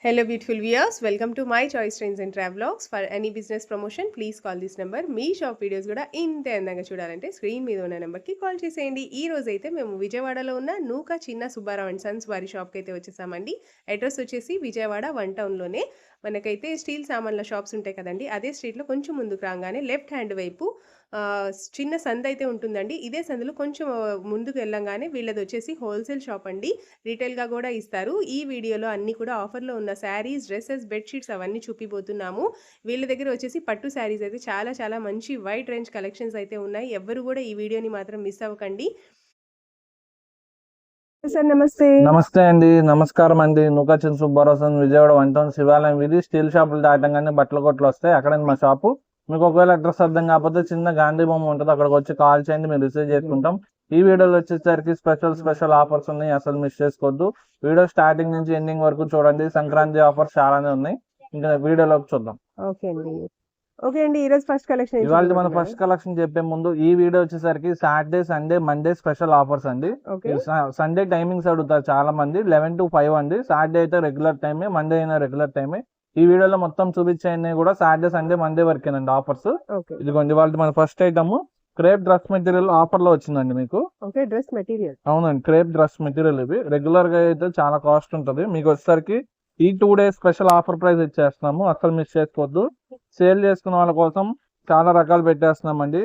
Hello beautiful viewers, welcome to my choice trains and travelogues. For any business promotion please call this number. Me shop videos కూడా ఇంతే అందంగా చూడాలంటే screen మీద ఉన్న నెంబర్కి call చేసేయండి. ఈ రోజు అయితే మేము విజయవాడలో ఉన్న నూక చిన్న సుబ్బారావు అండ్ సన్స్ వారి షాప్కి అయితే వచ్చేసామండి. అడ్రస్ వచ్చేసి విజయవాడ 1 టౌన్లోనే మనకైతే స్టీల్ సామాన్ల షాప్స్ ఉంటాయి కదండి, అదే స్ట్రీట్లో కొంచెం ముందుకు రాగానే లెఫ్ట్ హ్యాండ్ వైపు చిన్న సందు అయితే ఉంటుందండి. ఇదే సందులో కొంచెం ముందుకు వెళ్ళంగానే వీళ్ళది వచ్చేసి హోల్సేల్ షాప్ అండి. రీటైల్గా కూడా ఇస్తారు. ఈ వీడియోలో అన్ని కూడా ఆఫర్లో ఉన్న శారీస్, డ్రెస్సెస్, బెడ్షీట్స్ అవన్నీ చూపిపోతున్నాము. వీళ్ళ దగ్గర వచ్చేసి పట్టు శారీస్ అయితే చాలా చాలా మంచి వైడ్ రేంజ్ కలెక్షన్స్ అయితే ఉన్నాయి. ఎవ్వరు కూడా ఈ వీడియోని మాత్రం మిస్ అవ్వకండి. సార్ నమస్తే. నమస్తే అండి, నమస్కారం అండి. నూక చిన్న సుబ్బారావు విజయవాడ 1 టౌన్ శివాలయం వీధి స్టీల్ షాపులు దాటంగానే బట్టల కొట్లు వస్తాయి. అక్కడ మా షాపు. మీకు ఒకవేళ అడ్రస్ అర్థం కాకపోతే చిన్న గాంధీ బొమ్మ ఉంటుంది, అక్కడికి వచ్చి కాల్ చేయండి, మేము రిసీవ్ చేసుకుంటాం. ఈ వీడియోలో వచ్చేసరికి స్పెషల్ ఆఫర్స్ ఉన్నాయి, అసలు మిస్ చేసుకోవద్దు. వీడియో స్టార్టింగ్ నుంచి ఎండింగ్ వరకు చూడండి. సంక్రాంతి ఆఫర్స్ చాలానే ఉన్నాయి. ఇంకా వీడియోలోకి చూద్దాం. ఓకే అండి, ఈ రోజు ఫస్ట్ కలెక్షన్ ఇవాళ మన ఫస్ట్ కలెక్షన్ చెప్పే ముందు ఈ వీడియో వచ్చేసరికి Saturday, Sunday, Monday special offers అండి. సండే టైమింగ్స్ అడుగుతారు చాలా మంది, 11 to 5 అండి. సాటర్డే అయితే రెగ్యులర్ టైమే, మండే అయినా రెగ్యులర్ టైమే. ఈ వీడియోలో మొత్తం చూపించాయి కూడా సాటర్డే, సండే, మండే వరకేనండి ఆఫర్స్. ఇదిగోండి ఇవాళ మన first item crepe dress material offer లో వచ్చిందండి మీకు. డ్రెస్ మెటీరియల్ అవునండి, క్రేప్ డ్రెస్ మెటీరియల్. ఇవి రెగ్యులర్ గా అయితే చాలా కాస్ట్ ఉంటుంది. మీకు వచ్చేసరికి ఈ 2 days స్పెషల్ ఆఫర్ ప్రైస్ ఇచ్చేస్తున్నాము, అసలు మిస్ చేసుకోవద్దు. సేల్ చేసుకున్న వాళ్ళ కోసం చాలా రకాలు పెట్టేస్తున్నామండి.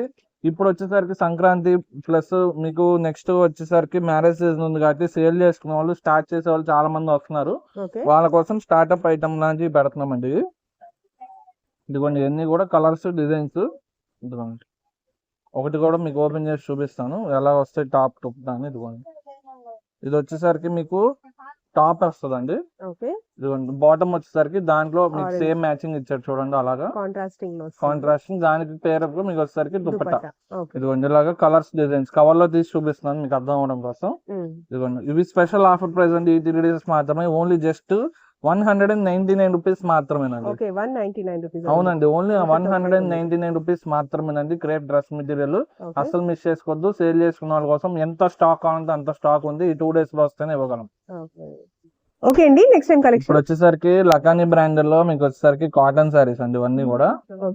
ఇప్పుడు వచ్చేసరికి సంక్రాంతి ప్లస్ మీకు నెక్స్ట్ వచ్చేసరికి మ్యారేజ్ సీజన్ ఉంది కాబట్టి సేల్ చేసుకున్న వాళ్ళు, స్టార్ట్ చేసే వాళ్ళు చాలా మంది వస్తున్నారు. వాళ్ళ కోసం స్టార్ట్అప్ ఐటమ్ లాంటివి పెడుతున్నామండి. ఇదిగోండి ఇవన్నీ కూడా కలర్స్, డిజైన్స్. ఇదిగోండి ఒకటి కూడా మీకు ఓపెన్ చేసి చూపిస్తాను ఎలా వస్తాయి టాప్ టుప్ దాన్ని. ఇదిగోండి ఇది వచ్చేసరికి మీకు టాప్ వస్తుందండి. ఇదిగోండి బాటమ్ వచ్చేసరికి దాంట్లో మీకు సేమ్ మ్యాచింగ్ ఇచ్చారు చూడండి, అలాగా కాంట్రాస్టింగ్. దానికి పేరప్ మీకు వచ్చేసరికి దుపట్టా. ఇదిగోండి ఇలాగా కలర్స్, డిజైన్స్ కవర్ లో తీసి చూపిస్తున్నాను మీకు అర్థం అవడం కోసం. ఇదిగోండి ఇవి స్పెషల్ ఆఫర్ ప్రైస్ అండి. ఈ 3 days మాత్రమే, ఓన్లీ జస్ట్ 199 రూపీస్ మాత్రమేనండి. అవునండి, ఓన్లీ 199 రూపీస్ మాత్రమేనండి. క్రేప్ డ్రెస్ మెటీరియల్ అసలు మిస్ చేసుకోవద్దు. సేల్ చేసుకున్న వాళ్ళ కోసం ఎంత స్టాక్ కావాలంటే అంత స్టాక్ ఉంది. ఈ 2 days లో వస్తేనే ఇవ్వగలం. ఓకే అండి, నెక్స్ట్ టైం కలెక్షన్ ఇప్పుడు వచ్చేసరికి లకానీ బ్రాండ్ లో మీకు వచ్చేసరికి కాటన్ సారీస్ అండి. ఇవన్నీ కూడా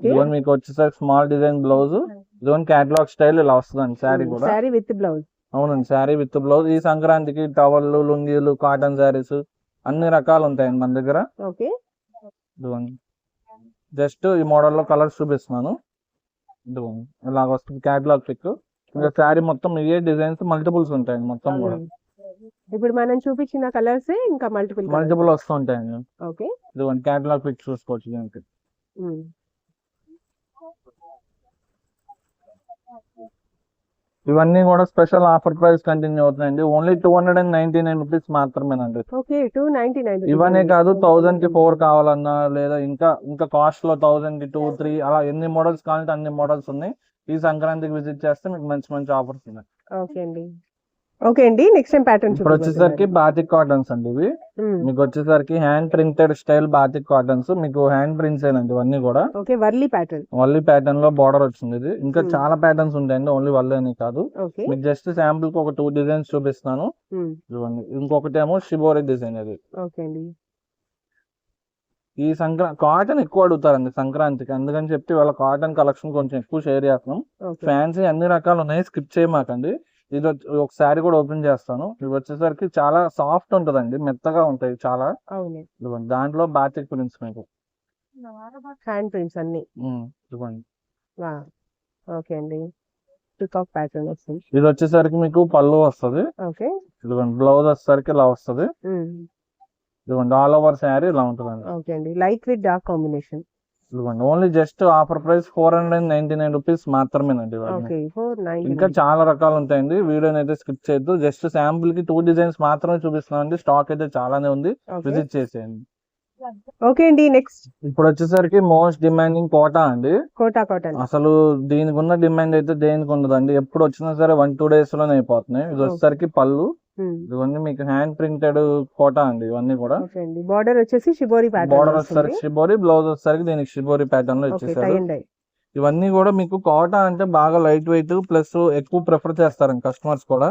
ఇదిగోండి మీకు వచ్చేసరికి స్మాల్ డిజైన్ బ్లౌజ్, ఇదిగోండి క్యాటలాగ్ స్టైల్ ఇలా వస్తుందండి. శారీ కూడా విత్ బ్లౌజ్. అవునండి, శారీ విత్ బ్లౌజ్. ఈ సంక్రాంతికి టవల్లు, లుంగీలు, కాటన్ శారీస్ అన్ని రకాలు ఉంటాయండి మన దగ్గర. ఇదిగోండి జస్ట్ ఈ మోడల్ లో కలర్స్ చూపిస్తున్నాను. ఇదిగోండి ఇలాగ వస్తుంది క్యాటలాగ్ పిక్. ఇంకా శారీ మొత్తం ఇవే డిజైన్స్ మల్టిపుల్స్ ఉంటాయండి మొత్తం కూడా. ఇప్పుడు మనం చూపించిన కలర్స్ ఇంకా మల్టిపుల్ వస్తుంటాయండి. ఇదిగోండి క్యాటలాగ్ పిక్ చూసుకోవచ్చు దీనికి. ఇవన్నీ కూడా స్పెషల్ ఆఫర్ ప్రైస్ కంటిన్యూ అవుతున్నాయండి. ఓన్లీ 299 రూపీస్ మాత్రమేనండి. ఇవన్నీ కాదు, 1000 కి 4 కావాలన్నా, లేదా ఇంకా కాస్ట్ లో 1000 కి 2, 3 అలా ఎన్ని మోడల్స్ కావాలంటే అన్ని మోడల్స్ ఉన్నాయి. ఈ సంక్రాంతికి విజిట్ చేస్తే మీకు మంచి మంచి ఆఫర్స్ ఉన్నాయి. ఓకే అండి, నెక్స్ట్ టైం ప్యాటర్న్ ఇప్పుడు వచ్చేసరికి బాతిక్ కాటన్స్ అండి. ఇవి మీకు వచ్చేసరికి hand printed style batik cottons. మీకు హ్యాండ్ ప్రింట్స్ ఏనండి ఇవన్నీ కూడా. వర్లీ ప్యాటర్న్ లో బార్డర్ వచ్చింది. ఇది ఇంకా చాలా ప్యాటర్న్స్ ఉంటాయండి, ఓన్లీ వల్లి అని కాదు. మీకు జస్ట్ శాంపుల్ కి ఒక 2 డిజైన్స్ చూపిస్తాను. చూడండి ఇంకొకటి ఏమో షిబోరి డిజైన్. ఇది ఈ కాటన్ ఎక్కువ అడుగుతారండి సంక్రాంతికి, అందుకని చెప్పి వాళ్ళ కాటన్ కలెక్షన్ కొంచెం ఎక్కువ షేర్ చేస్తున్నాం. ఫ్యాన్సీ అన్ని రకాలు ఉన్నాయి, స్కిప్ చేయమాకండి. ఇది ఒక శారీ కూడా ఓపెన్ చేస్తాను. ఇవి వచ్చేసరికి చాలా సాఫ్ట్ ఉంటదండి, మెత్తగా ఉంటాయి చాలా. దాంట్లో బాతిక్ ప్రింట్స్ మీకు హ్యాండ్ ప్రింట్స్ అన్ని. ఇదిగోండి ఇది వచ్చేసరికి మీకు పళ్ళు వస్తుంది. ఇదిగోండి బ్లౌజ్ వచ్చేసరికి ఇలా వస్తుంది. ఇదిగోండి ఆల్ ఓవర్ శారీ ఇలా ఉంటుందండి. Light with dark combination. ఇదిగోండి only just offer price 499 rupees మాత్రమేనండి. ఇంకా చాలా రకాలు ఉంటాయండి, వీడియోని అయితే స్కిప్ చేయొద్దు. జస్ట్ శాంపుల్ కి 2 డిజైన్స్ మాత్రమే చూపిస్తున్నామండి. స్టాక్ అయితే చాలానే ఉంది, విజిట్ చేసేయండి. ఓకే అండి, నెక్స్ట్ ఇప్పుడు వచ్చేసరికి మోస్ట్ డిమాండింగ్ కోటా అండి. కోటా కాటన్. అసలు దీనికి ఉన్న డిమాండ్ అయితే దేనికి ఉండదండి. ఎప్పుడు వచ్చినా సరే 1-2 days లోనే అయిపోతున్నాయి. ఇది వచ్చేసరికి పళ్ళు. ఇవన్నీ మీకు హ్యాండ్ ప్రింటెడ్ కోటా అండి. ఇవన్నీ కూడా బార్డర్ వచ్చేసి షిబోరి ప్యాటర్న్. బార్డర్ వచ్చేసరికి షిబోరి, బ్లౌజ్ వచ్చేసరికి దీనికి షిబోరి ప్యాటర్న్ లో ఇచ్చేసారు. ఇవన్నీ కూడా మీకు కాటన్ అంటే బాగా లైట్ వెయిట్ ప్లస్ ఎక్కువ ప్రిఫర్ చేస్తారండి కస్టమర్స్ కూడా.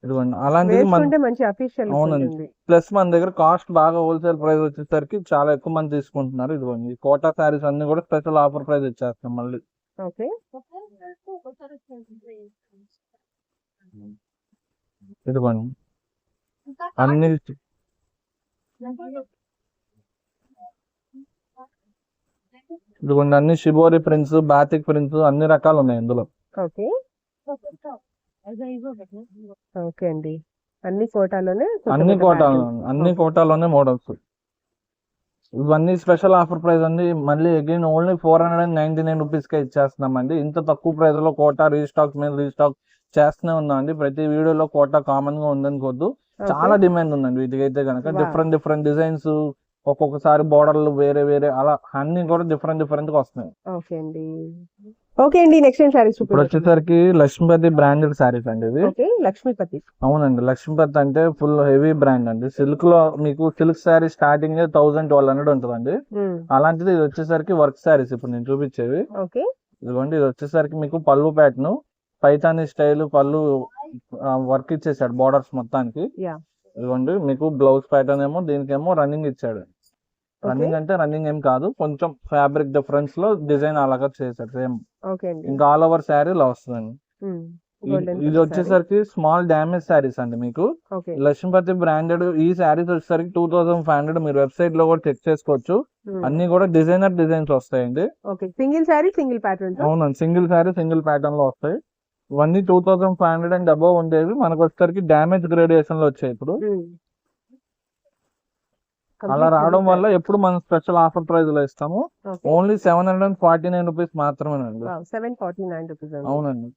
ఇదిగోండి అలాంటిది వేసుకుంటే మంచి అఫీషియల్ అవునండి. ఉంటుంది. ప్లస్ మన దగ్గర కాస్ట్ బాగా హోల్సేల్ ప్రైస్ వచ్చేసరికి చాలా ఎక్కువ మంది తీసుకుంటున్నారు. ఇదిగోండి కోటా శారీస్ అన్ని కూడా స్పెషల్ ఆఫర్ ప్రైస్ ఇచ్చేస్తాం మళ్ళీ. ఓకే. ఇదిగోండి అన్ని ఇదిగోండి అన్ని షిబోరి ప్రింట్స్ బాతిక్ ప్రింట్స్ అన్ని రకాలు ఉన్నాయి ఇందులో. ఓకే. ఓకే అండి. అన్ని కోటాలోనే అన్ని కోటాలోనే మోడల్స్. ఇవన్నీ స్పెషల్ ఆఫర్ ప్రైస్ అండి. మళ్ళీ అగైన్ ఓన్లీ 499 రూపీస్ కే ఇచ్చేస్తున్నామండి. ఇంత తక్కువ ప్రైస్ లో కోటా రీస్టాక్ మీద రీస్టాక్ చేస్తూనే ఉన్నామండి. ప్రతి వీడియోలో కోటా కామన్ గా ఉందనుకోద్దు, చాలా డిమాండ్ ఉందండి వీటికైతే కనుక. డిఫరెంట్ డిజైన్స్, ఒక్కొక్కసారి బోర్డర్లు వేరే వేరే అలా అన్ని కూడా డిఫరెంట్ గా వస్తున్నాయి. ఓకే అండి. నెక్స్ట్ ఏం సారీస్ ఇప్పుడు వచ్చేసరికి లక్ష్మీపతి బ్రాండెడ్ సారీస్ అండి ఇది. లక్ష్మీపతి. అవునండి, లక్ష్మీపతి అంటే ఫుల్ హెవీ బ్రాండ్ అండి. సిల్క్ లో మీకు సిల్క్ శారీ స్టార్టింగ్ 1200 ఉంటుందండి. అలాంటిది ఇది వచ్చేసరికి వర్క్ శారీస్ ఇప్పుడు నేను చూపించేవి. ఇదిగోండి ఇది వచ్చేసరికి మీకు పళ్ళు ప్యాటర్న్ పైతానీ స్టైల్ పళ్ళు వర్క్ ఇచ్చేసాడు బోర్డర్స్ మొత్తానికి. ఇదిగోండి మీకు బ్లౌజ్ ప్యాటర్న్ ఏమో దీనికేమో రన్నింగ్ ఇచ్చాడు. రన్నింగ్ అంటే రన్నింగ్ ఏం కాదు, కొంచెం ఫ్యాబ్రిక్ డిఫరెన్స్ లో డిజైన్ అలాగా చేశాడు సేమ్. ఇంకా ఆల్ ఓవర్ శారీ ఇలా వస్తుందండి. ఇది వచ్చేసరికి స్మాల్ డ్యామేజ్ శారీస్ అండి. మీకు లక్ష్మీపతి బ్రాండెడ్ ఈ శారీస్ వచ్చేసరికి 2500 మీరు వెబ్సైట్ లో కూడా చెక్ చేసుకోవచ్చు. అన్ని కూడా డిజైనర్ డిజైన్స్ వస్తాయండి. Single sari single pattern. అవునండి, సింగిల్ శారీ సింగిల్ ప్యాటర్న్ లో వస్తాయి. ఇవన్నీ 2500 అండ్ అబౌవ్ ఉండేవి మనకు వచ్చేసరికి డ్యామేజ్ గ్రేడియేషన్ లో వచ్చాయి ఇప్పుడు. అలా రావడం వల్ల ఎప్పుడు మనం స్పెషల్ ఆఫర్ ప్రైస్ లో ఇస్తాము. ఓన్లీ 749 రూపీస్ మాత్రమేనండి. 749 రూపీస్. అవునండి,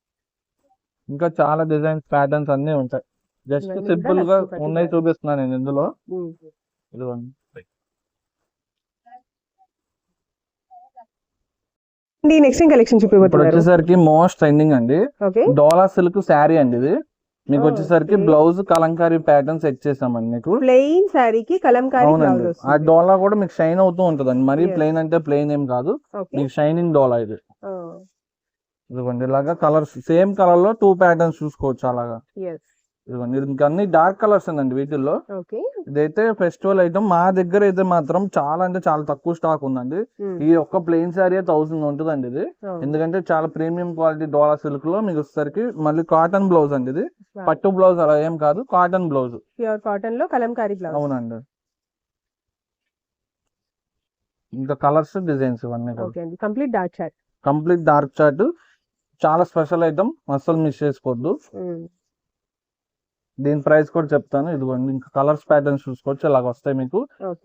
ఇంకా చాలా డిజైన్స్ ప్యాటర్న్స్ అన్ని ఉంటాయి. జస్ట్ సింపుల్ గా ఉన్నాయి చూపిస్తున్నాను నేను ఇందులో. ఇదిగోండి నెక్స్ట్ కలెక్షన్ ఇప్పుడు వచ్చేసరికి మోస్ట్ ట్రెండింగ్ అండి డోలా సిల్క్ శారీ అండి. ఇది మీకు వచ్చేసరికి బ్లౌజ్ కలంకారీ ప్యాటర్న్ సెట్ చేసామండి. మీకు ప్లెయిన్ శారీకి కలంకారీ అవునండి, ఆ డోలా కూడా మీకు షైన్ అవుతూ ఉంటదండి. మరి ప్లెయిన్ అంటే ప్లెయిన్ ఏం కాదు, మీకు షైనింగ్ డోలా ఇది. ఇదిగోండి ఇలాగా కలర్స్ సేమ్ కలర్ లో 2 ప్యాటర్న్స్ చూసుకోవచ్చు అలాగా. ఇదిగోండి ఇంకా అన్ని డార్క్ కలర్స్ అండి వీటిల్లో. ఇదైతే ఫెస్టివల్ ఐటమ్. మా దగ్గర అయితే మాత్రం చాలా అంటే చాలా తక్కువ స్టాక్ ఉందండి. ఈ ఒక్క ప్లెయిన్ శారీ 1000 ఉంటుందండి ఇది. ఎందుకంటే చాలా ప్రీమియం క్వాలిటీ డోలా సిల్క్ లో మీకు వచ్చేసరికి మళ్ళీ కాటన్ బ్లౌజ్ అండి. ఇది పట్టు బ్లౌజ్ అలా ఏం కాదు, కాటన్ బ్లౌజ్, ప్యూర్ కాటన్ లో కలంకారీ బ్లౌజ్. అవునండి, ఇంకా కలర్స్ డిజైన్స్ ఇవన్నీ కంప్లీట్ డార్క్ చార్ట్. చాలా స్పెషల్ ఐటమ్, అస్సలు మిస్ చేసుకోవద్దు. దీని ప్రైస్ కూడా చెప్తాను. ఇదిగోండి ఇంకా కలర్స్ ప్యాటర్న్స్ చూసుకోవచ్చు, ఇలాగ వస్తాయి మీకు.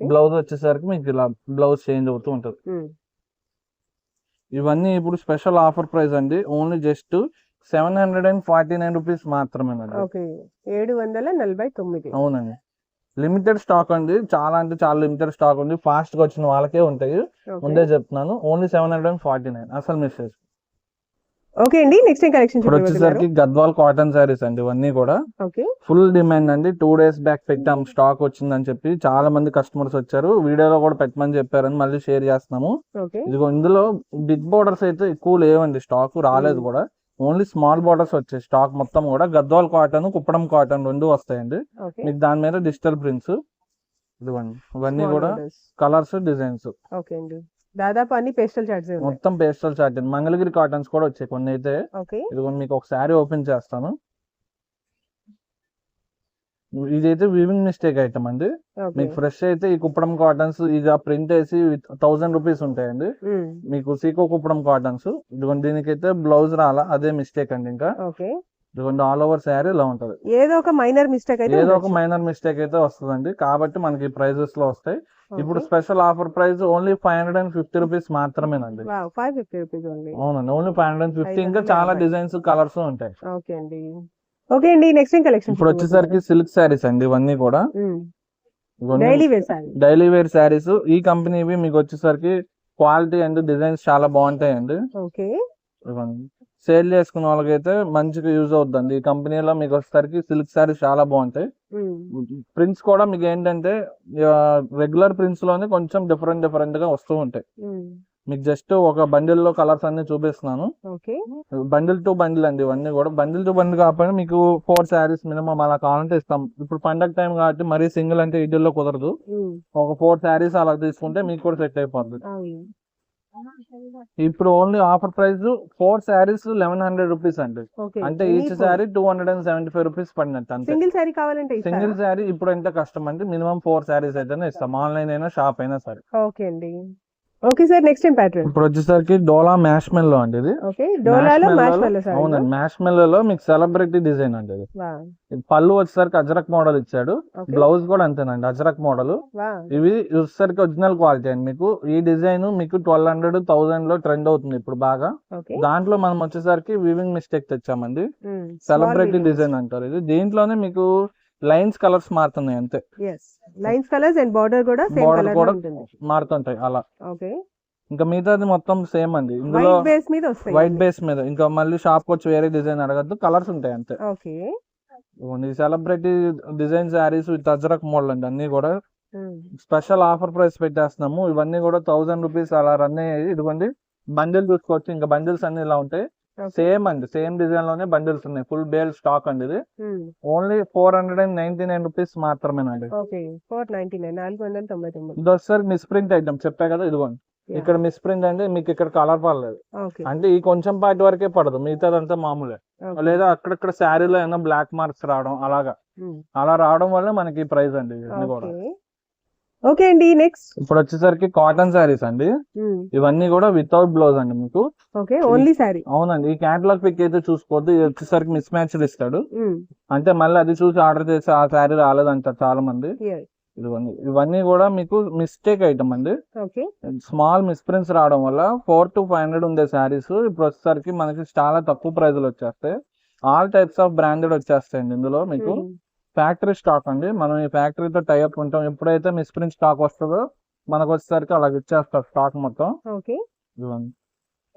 బ్లౌజ్ వచ్చేసరికి మీకు ఇలా బ్లౌజ్ చేంజ్ అవుతూ ఉంటుంది. ఇవన్నీ ఇప్పుడు స్పెషల్ ఆఫర్ ప్రైస్ అండి. ఓన్లీ జస్ట్ 749 రూపీస్ మాత్రమేనండి. 749. అవునండి, లిమిటెడ్ స్టాక్ అండి. చాలా అంటే చాలా లిమిటెడ్ స్టాక్ ఉంది. ఫాస్ట్ గా వచ్చిన వాళ్ళకే ఉంటాయి, ముందే చెప్తున్నాను. ఓన్లీ 749, అసలు మిస్ చేసుకో. ఓకే అండి. నెక్స్ట్ కలెక్షన్ ఇప్పుడు వచ్చేసరికి గద్వాల్ కాటన్ శారీస్ అండి. ఇవన్నీ కూడా ఫుల్ డిమాండ్ అండి. 2 days బ్యాక్ పెట్టాం, స్టాక్ వచ్చిందని చెప్పి చాలా మంది కస్టమర్స్ వచ్చారు. వీడియోలో కూడా పెట్టమని చెప్పారని మళ్ళీ షేర్ చేస్తున్నాము. ఇదిగో ఇందులో బిగ్ బోర్డర్స్ అయితే ఎక్కువ లేవండి, స్టాక్ రాలేదు కూడా. ఓన్లీ స్మాల్ బోర్డర్స్ వచ్చాయి. స్టాక్ మొత్తం కూడా గద్వాల్ కాటన్ కుప్పడం కాటన్ 2 వస్తాయండి. మీకు దాని మీద డిజిటల్ ప్రింట్స్. ఇదిగోండి ఇవన్నీ కూడా కలర్స్ డిజైన్స్. దాదాపు అన్ని పేస్టల్ చార్ట్స్, మొత్తం పేస్టల్ చార్ట్. మంగళగిరి కాటన్స్ కూడా వచ్చాయి కొన్ని అయితే. ఇదిగోండి మీకు ఒక శారీ ఓపెన్ చేస్తాను. ఇదైతే వీవింగ్ మిస్టేక్ ఐటమ్ అండి. మీకు ఫ్రెష్ అయితే ఈ కుప్పడం కాటన్స్ ఇక ప్రింట్ వేసి 1000 రూపీస్ ఉంటాయండి. మీకు సీకో కుప్పడం కాటన్స్. ఇదిగోండి దీనికైతే బ్లౌజ్ రాలా, అదే మిస్టేక్ అండి. ఇంకా ఇదిగోండి ఆల్ ఓవర్ శారీ ఇలా ఉంటది. ఏదో ఒక మైనర్ మిస్టేక్ అయితే వస్తుందండి, కాబట్టి మనకి ప్రైజెస్ లో వస్తాయి. ఇప్పుడు special offer price only 550 rupees మాత్రమేనండి. 550 రూపీస్ ఓన్లీ. అవునండి, ఓన్లీ 550. ఇంకా చాలా డిజైన్స్ కలర్స్ ఉంటాయి. ఓకే అండి. నెక్స్ట్ కలెక్షన్ ఇప్పుడు వచ్చేసరికి సిల్క్ శారీస్ అండి. ఇవన్నీ కూడా డైలీ వేర్ శారీస్. ఈ కంపెనీవి మీకు వచ్చేసరికి క్వాలిటీ అండ్ డిజైన్స్ చాలా బాగుంటాయండి. సేల్ చేసుకున్న వాళ్ళకైతే మంచిగా యూజ్ అవుతుందండి. ఈ కంపెనీలో మీకు వచ్చేసరికి సిల్క్ శారీస్ చాలా బాగుంటాయి. ప్రింట్స్ కూడా మీకు ఏంటంటే రెగ్యులర్ ప్రింట్స్ లోనే కొంచెం డిఫరెంట్ గా వస్తూ ఉంటాయి. మీకు జస్ట్ ఒక బండిల్ లో కలర్స్ అన్ని చూపిస్తున్నాను. ఓకే. బండిల్ టు బండిల్ అండి ఇవన్నీ కూడా. బండిల్ టు బండిల్ కాకపోయినా మీకు 4 శారీస్ మినిమం అలా కావాలంటే ఇస్తాం. ఇప్పుడు పండగ టైం కాబట్టి మరీ సింగిల్ అంటే ఇడ్లీలో కుదరదు. ఒక 4 శారీస్ అలా తీసుకుంటే మీకు కూడా సెట్ అయిపోద్ది. ఇప్పుడు only offer price 4 saris 1100 rupees అండి. అంటే ఈచ్ శారీ 275 రూపీస్ పడినట్టు అంతే. సింగిల్ శారీ కావాలంటే సింగిల్ శారీ ఇప్పుడు ఎంత కష్టం అంటే మినిమం 4 శారీస్ అయితేనే ఇస్తాం. ఆన్లైన్ అయినా షాప్ అయినా సరే. ఓకే అండి. Okay sir, next time pattern ఇప్పుడు వచ్చేసరికి డోలా మ్యాష్ మెల్లో అండి ఇది. ఓకే, డోలాలో మ్యాష్ మెల్లో సారీ. అవునండి, మ్యాష్ మెల్లో మీకు సెలబ్రిటీ డిజైన్ అండి ఇది. పళ్ళు వచ్చేసరికి అజరక్ మోడల్ ఇచ్చాడు. బ్లౌజ్ కూడా అంతేనండి, అజరక్ మోడల్. ఇవి వచ్చేసరికి ఒరిజినల్ క్వాలిటీ అండి. మీకు ఈ డిజైన్ మీకు 1200 1000 లో ట్రెండ్ అవుతుంది ఇప్పుడు బాగా. దాంట్లో మనం వచ్చేసరికి వీవింగ్ మిస్టేక్ తెచ్చామండి. సెలబ్రిటీ డిజైన్ అంటారు ఇది. దీంట్లోనే మీకు లైన్స్ కలర్స్ మారుతున్నాయి అంతే. లైన్స్ కలర్స్ అండ్ బార్డర్ కూడా సేమ్ కలర్ లో ఉంటుంది, మారుతుంటాయి అలా. ఓకే. ఇంకా మిగతాది మొత్తం సేమ్ అండి. ఇందులో వైట్ బేస్ మీద వస్తాయి. వైట్ బేస్ మీద ఇంకా మళ్ళీ షాప్ కి వచ్చి వేరే డిజైన్ అడగద్దు, కలర్స్ ఉంటాయి అంతే. Okay. Celebrity design saris with Ajrak model అండి అన్ని కూడా. స్పెషల్ ఆఫర్ ప్రైస్ పెట్టేస్తున్నాము. ఇవన్నీ కూడా 1000 రూపీస్ అలా రన్ అయ్యాయి. ఇదిగోండి బండిల్ చూసుకోవచ్చు. ఇంకా బండిల్స్ అన్ని ఇలా ఉంటాయి. సేమ్ అండి, సేమ్ డిజైన్ లోనే బండిల్స్ ఉన్నాయి. ఫుల్ బేల్ స్టాక్ అండి ఇది. ఓన్లీ 499 రూపీస్ మాత్రమేనండి. ఇది వచ్చేసరికి మిస్ ప్రింట్ ఐటమ్ చెప్పా కదా, ఇదిగోండి ఇక్కడ మిస్ ప్రింట్ అంటే మీకు ఇక్కడ కలర్ పడలేదు అంటే ఈ కొంచెం పార్ట్ వరకే పడదు, మిగతాదంతా మామూలే. లేదా అక్కడక్కడ శారీలో ఏమైనా బ్లాక్ మార్క్స్ రావడం అలాగా, అలా రావడం వల్ల మనకి ప్రైస్ అండి ఇవన్నీ కూడా. ఓకే అండి, నెక్స్ట్ ఇప్పుడు వచ్చేసరికి కాటన్ శారీస్ అండి. ఇవన్నీ కూడా వితౌట్ బ్లౌజ్ అండి మీకు. Okay, only sari. అవునండి, ఈ క్యాటలాగ్ పిక్ అయితే చూసుకోవద్దు. ఇది వచ్చేసరికి మిస్ మ్యాచ్ ఇస్తాడు. అంటే మళ్ళీ అది చూసి ఆర్డర్ చేసి ఆ శారీ రాలేదంటారు చాలా మంది. ఇవన్నీ కూడా మీకు మిస్టేక్ ఐటమ్ అండి. స్మాల్ మిస్ ప్రింట్స్ రావడం వల్ల 400 to 500 ఉండే శారీస్ ఇప్పుడు వచ్చేసరికి మనకి చాలా తక్కువ ప్రైజులు వచ్చేస్తాయి. ఆల్ టైప్స్ ఆఫ్ బ్రాండెడ్ వచ్చేస్తాయండి ఇందులో మీకు. ఫ్యాక్టరీ స్టాక్ అండి, మనం ఈ ఫ్యాక్టరీతో టైఅప్ ఉంటాం. ఎప్పుడైతే మిస్ ప్రింట్ స్టాక్ వస్తుందో మనకు వచ్చేసరికి అలాగ ఇచ్చేస్తారు స్టాక్ మొత్తం.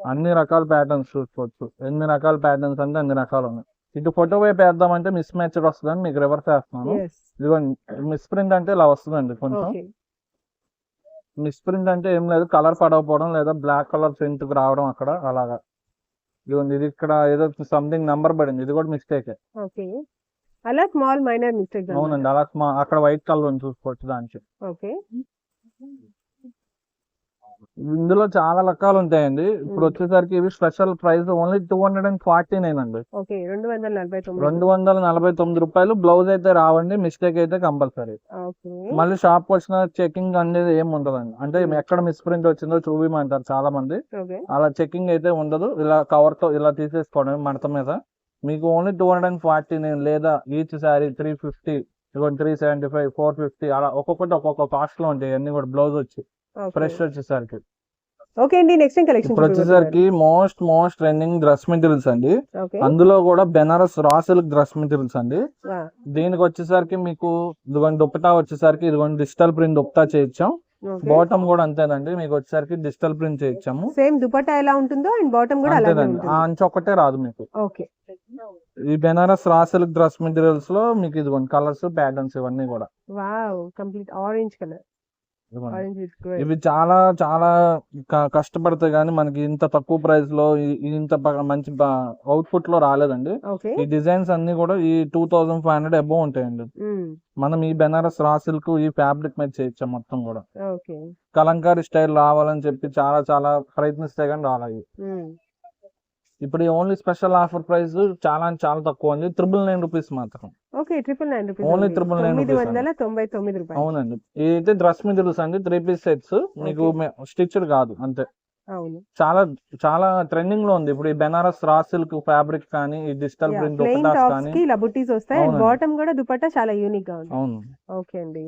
అన్ని రకాల ప్యాటర్న్స్ చూసుకోవచ్చు. ఎన్ని రకాల ప్యాటర్న్స్ అంటే అన్ని రకాలు ఉన్నాయి. ఇటు ఫోటో వైపు వేద్దామంటే మిస్ మ్యాచ్ వస్తుందని మీకు రివర్స్ వేస్తున్నాను. ఇదిగోండి మిస్ ప్రింట్ అంటే ఇలా వస్తుందండి. కొంచెం మిస్ ప్రింట్ అంటే ఏం లేదు, కలర్ పడకపోవడం లేదా బ్లాక్ కలర్ ప్రింట్ రావడం అక్కడ అలాగా. ఇదిగోండి ఇది ఇక్కడ ఏదో సంథింగ్ నంబర్ పడింది, ఇది కూడా మిస్టేక్. అలా స్మాల్ మైనర్ మిస్టేక్. అవునండి, అలా అక్కడ వైట్ కలర్ చూసుకోవచ్చు దానికి. ఇందులో చాలా రకాలు ఉంటాయండి. ఇప్పుడు వచ్చేసరికి ఇవి స్పెషల్ ప్రైస్ ఓన్లీ 249 అండి. 249 రూపాయలు. బ్లౌజ్ అయితే రావండి, మిస్టేక్ అయితే కంపల్సరీ. మళ్ళీ షాప్ వచ్చిన చెకింగ్ అనేది ఏమి ఉండదండి. అంటే ఎక్కడ మిస్ ప్రింట్ వచ్చిందో చూపిమంటారు చాలా మంది, అలా చెకింగ్ అయితే ఉండదు. ఇలా కవర్ తో ఇలా తీసేసుకోవడం మడత మీద. మీకు ఓన్లీ 249 లేదా ఈచ్ శారీ 350, 375, 450 అలా ఒక్కొక్కటి ఒక్కొక్క కాస్ట్ లో ఉంటాయి అన్ని కూడా. బ్లౌజ్ వచ్చి ఫ్రెష్ వచ్చేసరికి. ఓకే అండి, నెక్స్ట్ కలెక్షన్ ఇప్పుడు వచ్చేసరికి మోస్ట్ ట్రెండింగ్ డ్రెస్ మెటీరియల్స్ అండి. అందులో కూడా Banaras raw silk dress materials అండి. దీనికి వచ్చేసరికి మీకు ఇదిగోండి దుపట్టా వచ్చేసరికి ఇదిగోండి డిజిటల్ ప్రింట్ దుపట్టా చేయించాం. బాటమ్ కూడా అంతేనండి, మీకు వచ్చేసరికి డిజిటల్ ప్రింట్ చేయించాము. సేమ్ దుపట్టా ఎలా ఉంటుందో అండ్ బాటమ్ కూడా అలాగే ఉంటుంది. అంచు ఒకటే రాదు మీకు. ఓకే. ఈ Banaras raw silk dress materials లో మీకు ఇదిగోండి కలర్స్ ప్యాటర్న్స్ ఇవన్నీ కూడా. Wow, complete orange colour. ఇవి చాలా చాలా కష్టపడతాయి కానీ మనకి ఇంత తక్కువ ప్రైస్ లో ఇంత మంచి అవుట్పుట్ లో రాలేదండి. ఈ డిజైన్స్ అన్ని కూడా ఈ 2500 అబౌవ్ ఉంటాయండి. మనం ఈ బెనారస్ రా సిల్క్ ఈ ఫ్యాబ్రిక్ మీద చేయొచ్చాం మొత్తం కూడా. కలంకారీ స్టైల్ రావాలని చెప్పి చాలా చాలా ప్రయత్నిస్తే కానీ రాలేదు. ఇప్పుడు ఓన్లీ స్పెషల్ ఆఫర్ ప్రైస్ చాలా చాలా తక్కువ అండి, 999 రూపీస్ మాత్రం. Okay, 999 rupees. ఓన్లీ 999 రూపాయలు. అవునండి, ఇది డ్రెస్ మెటీరియల్స్ అండి, 3 పీస్ సెట్స్. మీకు స్టిచ్డ్ కాదు అంతే. చాలా చాలా ట్రెండింగ్ లో ఉంది ఇప్పుడు ఈ బెనారస్ రా సిల్క్ ఫ్యాబ్రిక్ కానీ ఈ డిజిటల్ ప్రింట్ దుపట్టాస్ కానీ ఇలా బుట్టీస్ వస్తాయి. బాటమ్ కూడా దుపట్టా చాలా యూనిక్ గా ఉంది. అవును. ఓకే అండి,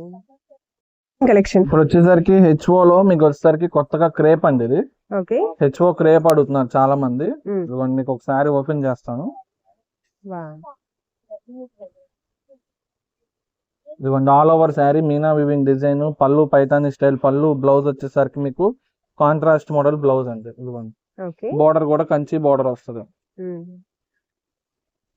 కలెక్షన్ ఇప్పుడు వచ్చేసరికి హెచ్ఓ లో మీకు వచ్చేసరికి కొత్తగా క్రేప్ అండి ఇది. హెచ్ఓ క్రేప్ అడుగుతున్నారు చాలా మంది. మీకు ఒకసారి ఓపెన్ చేస్తాను. ఇదిగోండి all over sari Meena weaving design, పళ్ళు పైతాని స్టైల్ పళ్ళు, బ్లౌజ్ వచ్చేసరికి మీకు కాంట్రాస్ట్ మోడల్ బ్లౌజ్ అండి. ఇదిగోండి బోర్డర్ కూడా కంచి బోర్డర్ వస్తుంది.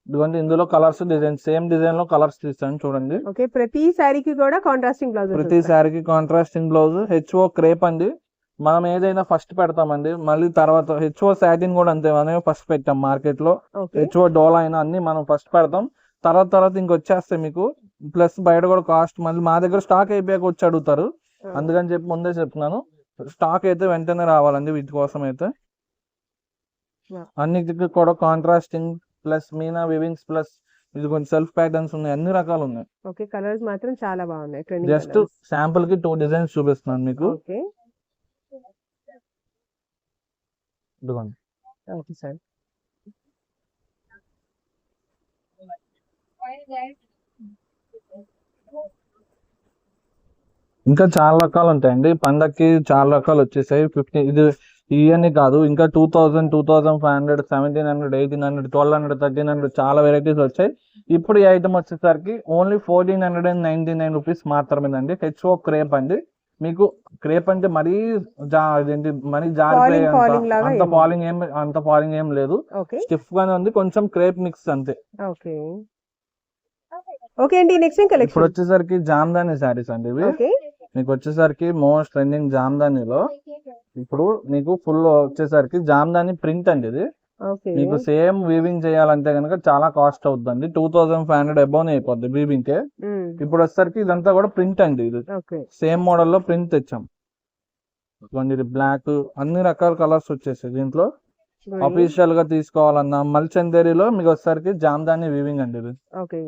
ఇదిగోండి ఇందులో కలర్స్ డిజైన్ సేమ్ డిజైన్ లో కలర్స్ తీస్తాను చూడండి. ప్రతి శారీకి కూడా కాంట్రాస్టింగ్ బ్లౌజ్. ప్రతి శారీకి కాంట్రాస్టింగ్ బ్లౌజ్. హెచ్ఓ క్రేప్ అండి. మనం ఏదైనా ఫస్ట్ పెడతామండి, మళ్ళీ తర్వాత హెచ్ఓ సాటిన్ కూడా అంతే, మనమే ఫస్ట్ పెట్టాం మార్కెట్ లో. ఓకే హెచ్ఓ డోలా అయినా అన్ని మనం ఫస్ట్ పెడతాం, తర్వాత ఇంకొచ్చేస్తాయి మీకు. ప్లస్ బయట కూడా కాస్ట్, మళ్ళీ మా దగ్గర స్టాక్ అయిపోయాక వచ్చి అడుగుతారు, అందుకని చెప్పి ముందే చెప్తున్నాను. స్టాక్ అయితే వెంటనే రావాలండి వీటి కోసం అయితే. అన్నిటికీ కూడా contrasting plus Meena weavings plus ఇది కొంచెం సెల్ఫ్ ప్యాటర్న్స్ ఉన్నాయి, అన్ని రకాలు ఉన్నాయి. ఓకే కలర్స్ మాత్రం చాలా బాగున్నాయి, ట్రెండింగ్ జస్ట్ కలర్స్. శాంపుల్ కి 2 డిజైన్స్ చూపిస్తున్నాను మీకు. ఓకే ఇదిగోండి. Okay sir. ఇంకా చాలా రకాలు ఉంటాయండి, పండక్కి చాలా రకాలు వచ్చేసాయి. 50 ఇది ఇవన్నీ కాదు, ఇంకా 2000, 2500, 1700, 1800, 1200, 1300 చాలా వెరైటీస్ వచ్చాయి. ఇప్పుడు ఈ ఐటమ్ వచ్చేసరికి ఓన్లీ 1499 రూపీస్ మాత్రమేనండి. హెచ్ఓ క్రేప్ అండి. మీకు క్రేప్ అంటే మరీ ఇదేంటి మరీ జారిపోయే Falling లాగా అంత ఫాలింగ్ ఏం లేదు, ఓకే స్టిఫ్ గానే ఉంది, కొంచెం క్రేప్ మిక్స్ అంతే. ఓకే ఓకే అండి, నెక్స్ట్ ఏం ఇప్పుడు కలెక్షన్? వచ్చేసరికి జామ్దాని శారీస్ అండి ఇవి. ఓకే మీకు వచ్చేసరికి మోస్ట్ ట్రెండింగ్ జామ్దానిలో ఇప్పుడు మీకు ఫుల్ వచ్చేసరికి జామ్దాని ప్రింట్ అండి ఇది. ఓకే మీకు సేమ్ వీవింగ్ చేయాలంటే కనుక చాలా కాస్ట్ అవుతుందండి, 2500 అబౌవ్ అయిపోద్ది వీవింగ్ కే. ఇప్పుడు వచ్చేసరికి ఇదంతా కూడా ప్రింట్ అండి, ఇది ఓకే సేమ్ మోడల్ లో ప్రింట్ తెచ్చాం. ఇది బ్లాక్, అన్ని రకాల కలర్స్ వచ్చేసాయి దీంట్లో. అఫీషియల్ గా తీసుకోవాలన్నా మల్చందేరిలో మీకు వచ్చేసరికి జామ్దాని వీవింగ్ అండి ఇది. ఓకే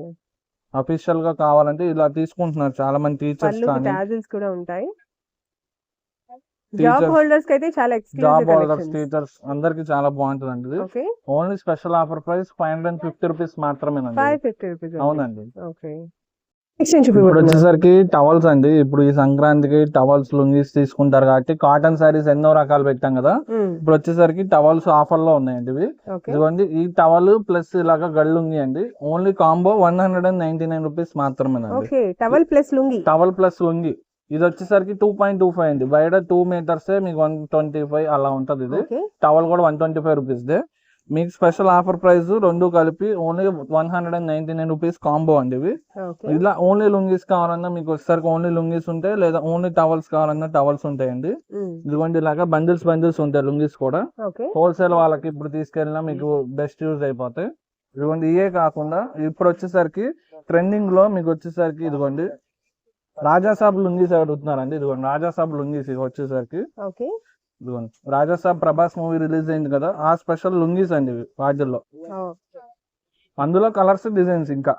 అఫీషియల్ గా కావాలంటే ఇలా తీసుకుంటున్నారు చాలా మంది టీచర్స్ పళ్ళుకి కానీ టాజిల్స్ కూడా ఉంటాయి. జాబ్ హోల్డర్స్ కి అయితే చాలా job exclusive holders collections. Teachers అందరికి చాలా బాగుంటుంది అండి ఇది. Okay only special offer price 550 rupees మాత్రమేనండి. 550 రూపీస్. అవునండి. ఓకే నెక్స్ట్ ఏం ఇప్పుడు చూపిస్తున్నారు? వచ్చేసరికి టవల్స్ అండి. ఇప్పుడు ఈ సంక్రాంతికి టవల్స్ లుంగీస్ తీసుకుంటారు కాబట్టి కాటన్ శారీస్ ఎన్నో రకాలు పెట్టాం కదా, ఇప్పుడు వచ్చేసరికి టవల్స్ ఆఫర్ లో ఉన్నాయండి ఇవి. ఓకే ఇదిగోండి, ఈ టవల్ ప్లస్ ఇలాగా గళ్ళుంగి అండి, ఓన్లీ కాంబో 199 రూపీస్ మాత్రమేనండి. Okay towel plus lungi. Towel plus lungi ఇది వచ్చేసరికి 2.25 అండి, బయట 2 మీటర్స్ మీకు 125 అలా ఉంటది. ఇది ఓకే టవల్ కూడా 125 రూపీస్ దే. మీకు స్పెషల్ ఆఫర్ ప్రైస్ రెండు కలిపి ఓన్లీ 199 రూపీస్ కాంబో అండి ఇవి. ఓకే ఇలా ఓన్లీ లుంగీస్ కావాలన్నా మీకు వచ్చేసరికి ఓన్లీ లుంగీస్ ఉంటాయి, లేదా ఓన్లీ టవల్స్ కావాలన్నా టవల్స్ ఉంటాయండి. ఇదిగోండి ఇలాగా బండిల్స్ ఉంటాయి లుంగీస్ కూడా. ఓకే హోల్సేల్ వాళ్ళకి ఇప్పుడు తీసుకెళ్ళినా మీకు బెస్ట్ యూజ్ అయిపోతాయి. ఇదిగోండి ఇవే కాకుండా ఇప్పుడు వచ్చేసరికి ట్రెండింగ్ లో మీకు వచ్చేసరికి ఇదిగోండి రాజాసాబ్ లుంగీస్ అడుగుతున్నారండి. ఇదిగోండి రాజాసాబ్ లుంగీస్ ఇవి వచ్చేసరికి. ఓకే ఇదిగోండి రాజాసాబ్ ప్రభాస్ మూవీ రిలీజ్ అయింది కదా, ఆ స్పెషల్ లుంగీస్ అండి ఇవి వాటిల్లో. అందులో కలర్స్ డిజైన్స్ ఇంకా.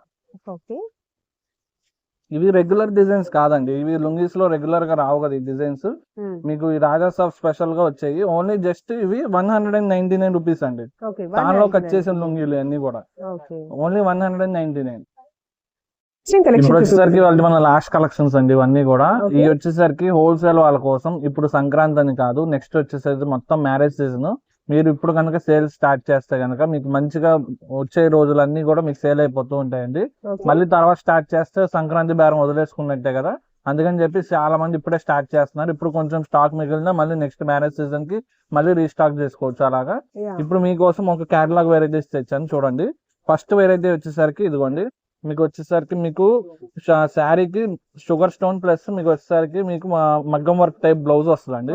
ఓకే ఇవి రెగ్యులర్ డిజైన్స్ కాదండి, ఇవి లుంగీస్ లో రెగ్యులర్ గా రావు కదా ఈ డిజైన్స్. మీకు ఈ రాజాసాబ్ స్పెషల్ గా వచ్చాయి, ఓన్లీ జస్ట్ ఇవి 199 రూపీస్ అండి. ఓకే దానిలో కట్ చేసిన లుంగీలు అన్ని కూడా ఓకే ఓన్లీ 199. కలెక్షన్ ఇప్పుడు వచ్చేసరికి వాళ్ళు మన లాస్ట్ కలెక్షన్స్ అండి ఇవన్నీ కూడా. ఇవి వచ్చేసరికి హోల్సేల్ వాళ్ళ కోసం, ఇప్పుడు సంక్రాంతి అని కాదు, నెక్స్ట్ వచ్చేసరికి మొత్తం మ్యారేజ్ సీజన్. మీరు ఇప్పుడు కనుక సేల్ స్టార్ట్ చేస్తే కనుక మీకు మంచిగా వచ్చే రోజులన్నీ కూడా మీకు సేల్ అయిపోతూ ఉంటాయండి. మళ్ళీ తర్వాత స్టార్ట్ చేస్తే సంక్రాంతి బేరం వదిలేసుకున్నట్టే కదా, అందుకని చెప్పి చాలా మంది ఇప్పుడే స్టార్ట్ చేస్తున్నారు. ఇప్పుడు కొంచెం స్టాక్ మిగిలినా మళ్ళీ నెక్స్ట్ మ్యారేజ్ సీజన్ కి మళ్ళీ రీస్టాక్ చేసుకోవచ్చు అలాగా. ఇప్పుడు మీకోసం ఒక క్యాటలాగ్ వెరైటీస్ తెచ్చాను చూడండి. ఫస్ట్ వెరైటీ వచ్చేసరికి ఇదిగోండి, మీకు వచ్చేసరికి మీకు శారీకి షుగర్ స్టోన్ ప్లస్ మీకు వచ్చేసరికి మీకు మగ్గం వర్క్ టైప్ బ్లౌజ్ వస్తుందండి.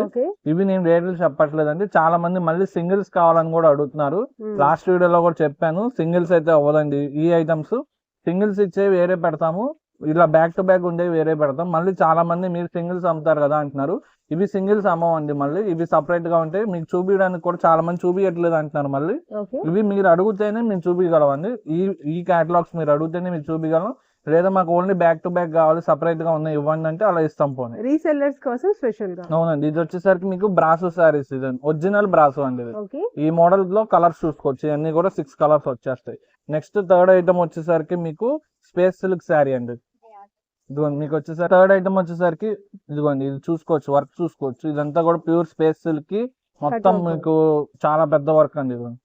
ఇవి నేను రేట్లు చెప్పట్లేదండి, చాలా మంది మళ్ళీ సింగిల్స్ కావాలని కూడా అడుగుతున్నారు. లాస్ట్ వీడియోలో కూడా చెప్పాను, సింగిల్స్ అయితే అవ్వదండి ఈ ఐటమ్స్. సింగిల్స్ ఇచ్చేవి వేరే పెడతాము, ఇలా బ్యాక్ టు బ్యాక్ ఉండేవి వేరే పెడతాం. మళ్ళీ చాలా మంది మీరు సింగిల్స్ అమ్ముతారు కదా అంటున్నారు, ఇవి సింగిల్స్ అమ్మవండి, మళ్ళీ ఇవి సపరేట్ గా ఉంటాయి. మీకు చూపించడానికి కూడా చాలా మంది చూపించట్లేదు అంటున్నారు. మళ్ళీ ఇవి మీరు అడుగుతేనే మేము చూపించగలమండి, ఈ క్యాటలాగ్స్ మీరు అడుగుతేనే మీరు చూపించగలం, లేదా మాకు ఓన్లీ బ్యాక్ టు బ్యాక్ కావాలి సపరేట్ గా ఉన్నాయి ఇవ్వండి అంటే అలా ఇస్తాం. పోనీ రీసెల్లర్స్ కోసం స్పెషల్ గా. అవునండి, ఇది వచ్చేసరికి మీకు బ్రాసో సారీస్, ఇది ఒరిజినల్ బ్రాసో అండి. ఈ మోడల్ లో కలర్స్ చూసుకోవచ్చు, ఇవన్నీ కూడా 6 కలర్స్ వచ్చేస్తాయి. నెక్స్ట్ థర్డ్ ఐటమ్ వచ్చేసరికి మీకు స్పేస్ సిల్క్ శారీ అండి. ఇదిగోండి మీకు వచ్చేసరికి థర్డ్ ఐటమ్ వచ్చేసరికి ఇదిగోండి, ఇది చూసుకోవచ్చు, వర్క్ చూసుకోవచ్చు, ఇదంతా కూడా ప్యూర్ స్పేస్ సిల్క్ కి మొత్తం మీకు చాలా పెద్ద వర్క్ అండి. ఇదిగోండి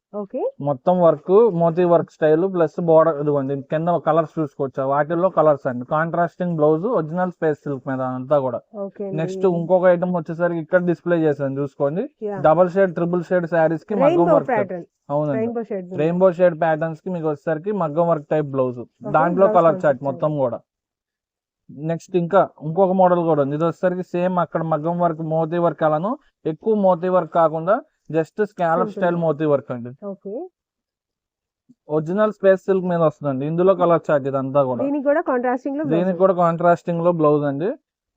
మొత్తం వర్క్ మోతీ వర్క్ స్టైల్ ప్లస్ బోర్డర్. ఇదిగోండి కింద కలర్స్ చూసుకోవచ్చు, వాటిల్లో కలర్స్ అండి. Contrasting blouse, original space silk మీద అంతా కూడా. నెక్స్ట్ ఇంకొక ఐటమ్ వచ్చేసరికి ఇక్కడ డిస్ప్లే చేశాను చూసుకోండి, double shade triple shade saris కి మగ్గం వర్క్. అవునండి, రెయిన్బో షేడ్ ప్యాటర్న్స్ కి మీకు వచ్చేసరికి మగ్గం వర్క్ టైప్ బ్లౌజ్, దాంట్లో కలర్ చార్ట్ మొత్తం కూడా. నెక్స్ట్ ఇంకా ఇంకొక మోడల్ కూడా ఉంది. ఇది వచ్చేసరికి సేమ్ అక్కడ మగ్గం వర్క్ మోతీ వర్క్ అలాను ఎక్కువ మోతీ వర్క్ కాకుండా జస్ట్ స్కాలప్ Simple. స్టైల్ మోతీ వర్క్ అండి. ఓకే. ఒరిజినల్ స్పేస్ సిల్క్ మీద వస్తుందండి. ఇందులో కలర్ చార్ట్ ఇదంతా కూడా. దీనికి కూడా కాంట్రాస్టింగ్ లో దీనికి కూడా కాంట్రాస్టింగ్ లో బ్లౌజ్ అండి.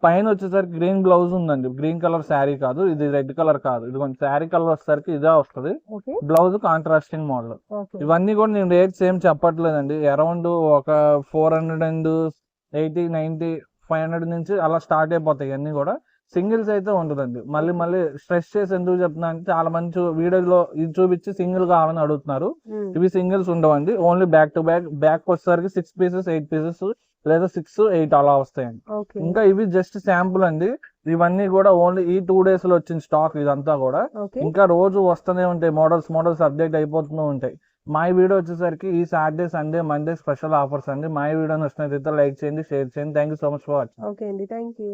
పైన వచ్చేసరికి గ్రీన్ బ్లౌజ్ ఉందండి. గ్రీన్ కలర్ శారీ కాదు, ఇది రెడ్ కలర్ కాదు, ఇది కొంచెం శారీ కలర్ వచ్చేసరికి ఇదే వస్తుంది. Okay. Blouse contrasting model. Okay. ఇవన్నీ కూడా నేను రేట్ సేమ్ చెప్పట్లేదండి. అరౌండ్ ఒక 480, 90, 500 నుంచి అలా స్టార్ట్ అయిపోతాయి. ఇవన్నీ కూడా సింగిల్స్ అయితే ఉండదండి. మళ్ళీ స్ట్రెస్ చేసి ఎందుకు చెప్తున్నా అంటే చాలా మంది వీడియోలో ఇది చూపించి సింగిల్ కావాలని అడుగుతున్నారు. ఇవి సింగిల్స్ ఉండవండి. ఓన్లీ బ్యాక్ టు బ్యాక్ వచ్చేసరికి 6 పీసెస్ 8 పీసెస్ లేదా 6 8 అలా వస్తాయండి. ఓకే. ఇంకా ఇవి జస్ట్ శాంపుల్ అండి. ఇవన్నీ కూడా ఓన్లీ ఈ 2 days లో వచ్చిన స్టాక్ ఇదంతా కూడా. ఓకే. ఇంకా రోజు వస్తూనే ఉంటాయి మోడల్స్ అప్డేట్ అయిపోతూనే ఉంటాయి. మా వీడియో వచ్చేసరికి ఈ Saturday Sunday Monday special offers అండి. మా వీడియో నచ్చినట్లయితే లైక్ చేయండి, షేర్ చేయండి. Thank you so much for watching. Okay అండి, థ్యాంక్ యూ.